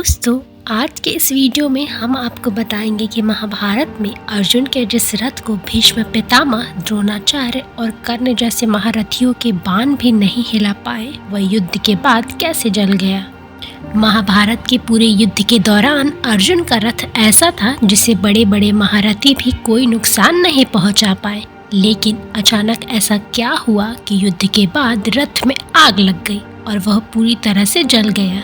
दोस्तों, आज के इस वीडियो में हम आपको बताएंगे कि महाभारत में अर्जुन के जिस रथ को भीष्म पितामह, द्रोणाचार्य और कर्ण जैसे महारथियों के बाण भी नहीं हिला पाए, वह युद्ध के बाद कैसे जल गया। महाभारत के पूरे युद्ध के दौरान अर्जुन का रथ ऐसा था जिसे बड़े बड़े महारथी भी कोई नुकसान नहीं पहुंचा पाए। लेकिन अचानक ऐसा क्या हुआ कि युद्ध के बाद रथ में आग लग गई और वह पूरी तरह से जल गया।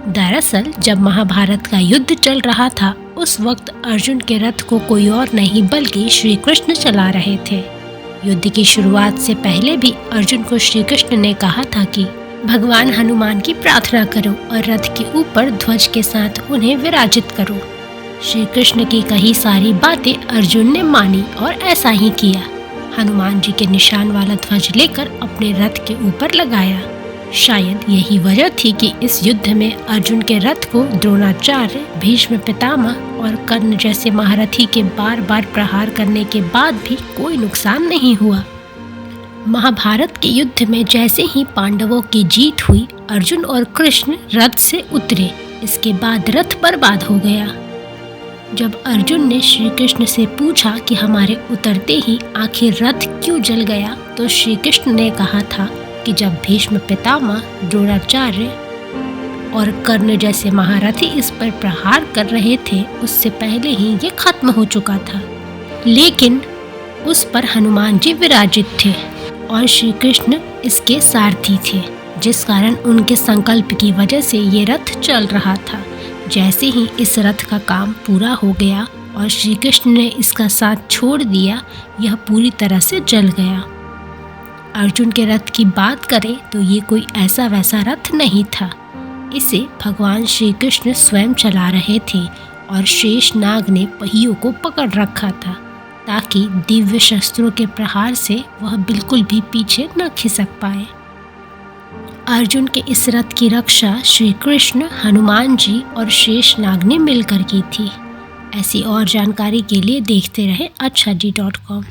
दरअसल जब महाभारत का युद्ध चल रहा था, उस वक्त अर्जुन के रथ को कोई और नहीं बल्कि श्री कृष्ण चला रहे थे। युद्ध की शुरुआत से पहले भी अर्जुन को श्री कृष्ण ने कहा था कि भगवान हनुमान की प्रार्थना करो और रथ के ऊपर ध्वज के साथ उन्हें विराजित करो। श्री कृष्ण की कही सारी बातें अर्जुन ने मानी और ऐसा ही किया। हनुमान जी के निशान वाला ध्वज लेकर अपने रथ के ऊपर लगाया। शायद यही वजह थी कि इस युद्ध में अर्जुन के रथ को द्रोणाचार्य, भीष्म पितामह और कर्ण जैसे महारथी के बार बार प्रहार करने के बाद भी कोई नुकसान नहीं हुआ। महाभारत के युद्ध में जैसे ही पांडवों की जीत हुई, अर्जुन और कृष्ण रथ से उतरे। इसके बाद रथ बर्बाद हो गया। जब अर्जुन ने श्री कृष्ण से पूछा कि हमारे उतरते ही आखिर रथ क्यों जल गया, तो श्री कृष्ण ने कहा था कि जब भीष्म पितामह, द्रोणाचार्य और कर्ण जैसे महारथी इस पर प्रहार कर रहे थे, उससे पहले ही ये खत्म हो चुका था। लेकिन उस पर हनुमान जी विराजित थे और श्री कृष्ण इसके सारथी थे, जिस कारण उनके संकल्प की वजह से ये रथ चल रहा था। जैसे ही इस रथ का काम पूरा हो गया और श्री कृष्ण ने इसका साथ छोड़ दिया, यह पूरी तरह से जल गया। अर्जुन के रथ की बात करें तो ये कोई ऐसा वैसा रथ नहीं था। इसे भगवान श्री कृष्ण स्वयं चला रहे थे और शेष नाग ने पहियों को पकड़ रखा था, ताकि दिव्य शस्त्रों के प्रहार से वह बिल्कुल भी पीछे न खिसक पाए। अर्जुन के इस रथ की रक्षा श्री कृष्ण, हनुमान जी और शेष नाग ने मिलकर की थी। ऐसी और जानकारी के लिए देखते रहें achhaji.com।